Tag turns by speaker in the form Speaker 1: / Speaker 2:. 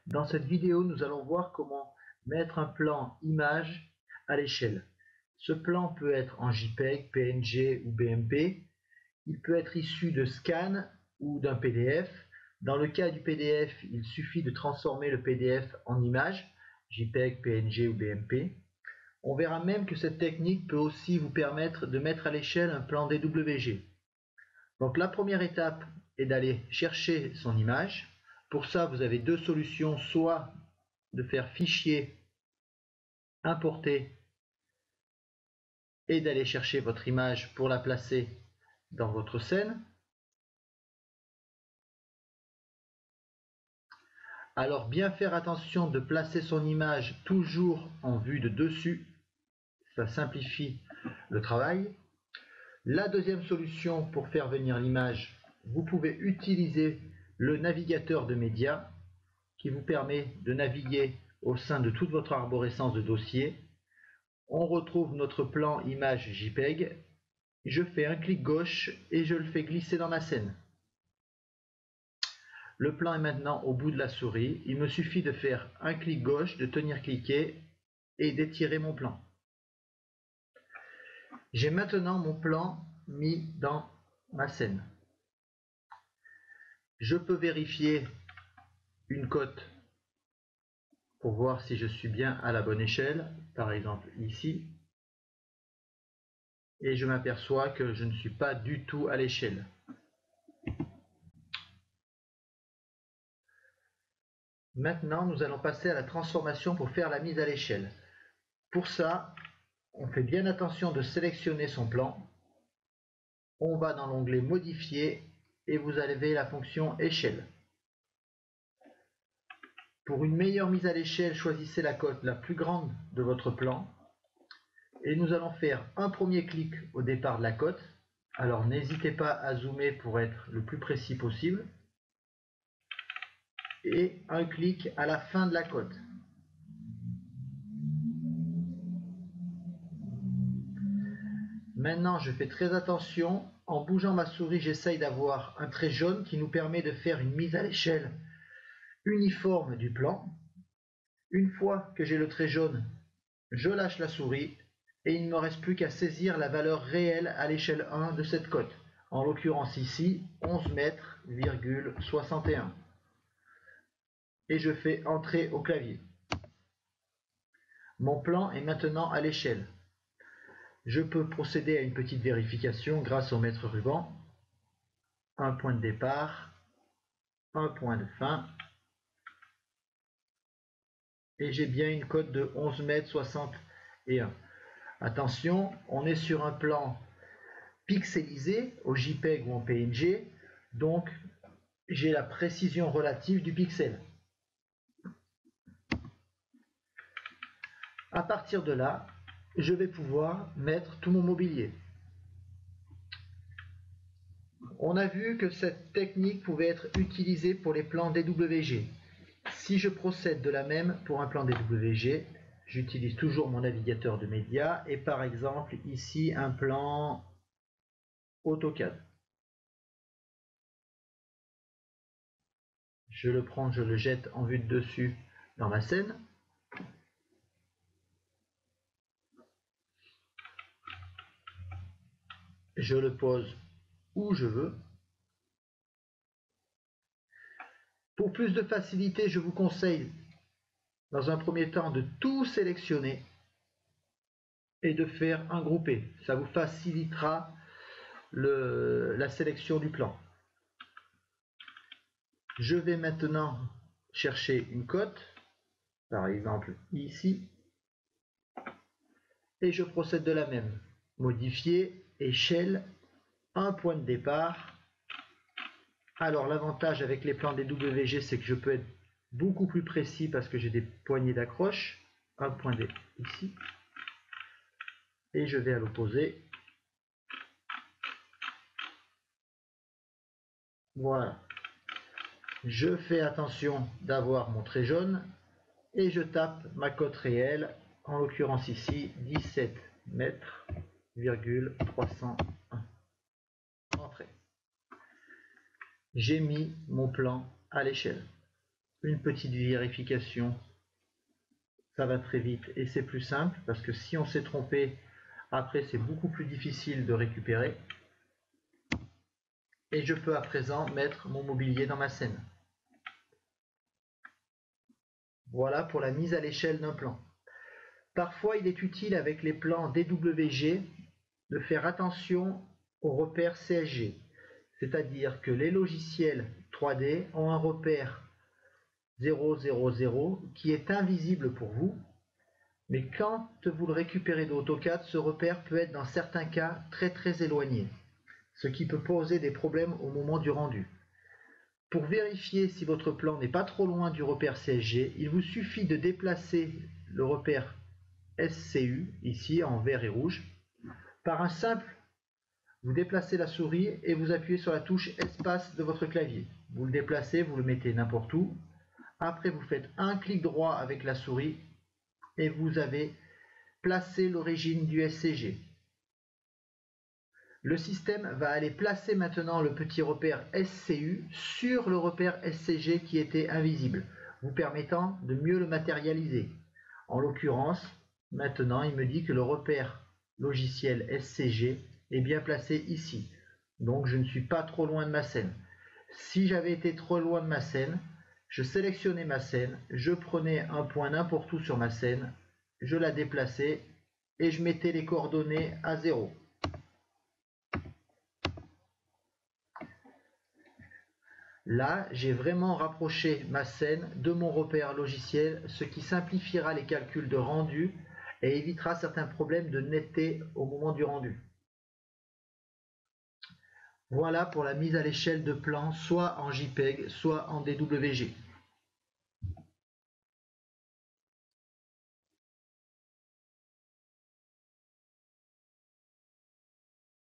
Speaker 1: Dans cette vidéo, nous allons voir comment mettre un plan image à l'échelle. Ce plan peut être en JPEG, PNG ou BMP. Il peut être issu de scan ou d'un PDF. Dans le cas du PDF, il suffit de transformer le PDF en image, JPEG, PNG ou BMP. On verra même que cette technique peut aussi vous permettre de mettre à l'échelle un plan DWG. Donc la première étape est d'aller chercher son image. Pour ça, vous avez deux solutions, soit de faire fichier, importer et d'aller chercher votre image pour la placer dans votre scène. Alors bien faire attention de placer son image toujours en vue de dessus, ça simplifie le travail. La deuxième solution pour faire venir l'image, vous pouvez utiliser le navigateur de médias qui vous permet de naviguer au sein de toute votre arborescence de dossiers. On retrouve notre plan image JPEG. Je fais un clic gauche et je le fais glisser dans ma scène. Le plan est maintenant au bout de la souris. Il me suffit de faire un clic gauche, de tenir cliqué et d'étirer mon plan. J'ai maintenant mon plan mis dans ma scène. Je peux vérifier une cote pour voir si je suis bien à la bonne échelle, par exemple ici. Et je m'aperçois que je ne suis pas du tout à l'échelle. Maintenant, nous allons passer à la transformation pour faire la mise à l'échelle. Pour ça, on fait bien attention de sélectionner son plan. On va dans l'onglet Modifier et vous avez la fonction Échelle. Pour une meilleure mise à l'échelle, choisissez la cote la plus grande de votre plan. Et nous allons faire un premier clic au départ de la cote. Alors n'hésitez pas à zoomer pour être le plus précis possible. Et un clic à la fin de la cote. Maintenant, je fais très attention. En bougeant ma souris, j'essaye d'avoir un trait jaune qui nous permet de faire une mise à l'échelle uniforme du plan. Une fois que j'ai le trait jaune, je lâche la souris et il ne me reste plus qu'à saisir la valeur réelle à l'échelle 1 de cette cote. En l'occurrence ici, 11 mètres, 61. Et je fais entrer au clavier. Mon plan est maintenant à l'échelle. Je peux procéder à une petite vérification grâce au mètre ruban. Un point de départ, un point de fin. Et j'ai bien une cote de 11 mètres 61. Attention, on est sur un plan pixelisé au JPEG ou en PNG, donc j'ai la précision relative du pixel. À partir de là, je vais pouvoir mettre tout mon mobilier. On a vu que cette technique pouvait être utilisée pour les plans DWG. Si je procède de la même pour un plan DWG, j'utilise toujours mon navigateur de médias et par exemple ici un plan AutoCAD. Je le prends, je le jette en vue de dessus dans ma scène. Je le pose où je veux. Pour plus de facilité, je vous conseille dans un premier temps de tout sélectionner et de faire un groupé. Ça vous facilitera la sélection du plan. Je vais maintenant chercher une cote, par exemple ici, et je procède de la même. Modifier, échelle, un point de départ. Alors l'avantage avec les plans DWG, c'est que je peux être beaucoup plus précis parce que j'ai des poignées d'accroche. Un point ici. Et je vais à l'opposé. Voilà. Je fais attention d'avoir mon trait jaune et je tape ma cote réelle, en l'occurrence ici 17 mètres, 301. Entrée. J'ai mis mon plan à l'échelle. une petite vérification, ça va très vite et c'est plus simple parce que si on s'est trompé, après c'est beaucoup plus difficile de récupérer. Et je peux à présent mettre mon mobilier dans ma scène. Voilà pour la mise à l'échelle d'un plan. Parfois, il est utile avec les plans DWG de faire attention aux repères CSG. C'est-à-dire que les logiciels 3D ont un repère 000 qui est invisible pour vous, mais quand vous le récupérez d'AutoCAD, ce repère peut être dans certains cas très éloigné, ce qui peut poser des problèmes au moment du rendu. Pour vérifier si votre plan n'est pas trop loin du repère CSG, il vous suffit de déplacer le repère SCU, ici en vert et rouge, par un simple, vous déplacez la souris et vous appuyez sur la touche espace de votre clavier. Vous le déplacez, vous le mettez n'importe où. Après, vous faites un clic droit avec la souris et vous avez placé l'origine du SCG. Le système va aller placer maintenant le petit repère SCU sur le repère SCG qui était invisible, vous permettant de mieux le matérialiser. En l'occurrence, maintenant, il me dit que le repère logiciel SCG est bien placé ici. Donc, je ne suis pas trop loin de ma scène. Si j'avais été trop loin de ma scène, je sélectionnais ma scène, je prenais un point n'importe où sur ma scène, je la déplaçais et je mettais les coordonnées à 0. Là, j'ai vraiment rapproché ma scène de mon repère logiciel, ce qui simplifiera les calculs de rendu et évitera certains problèmes de netteté au moment du rendu. Voilà pour la mise à l'échelle de plans, soit en JPEG, soit en DWG.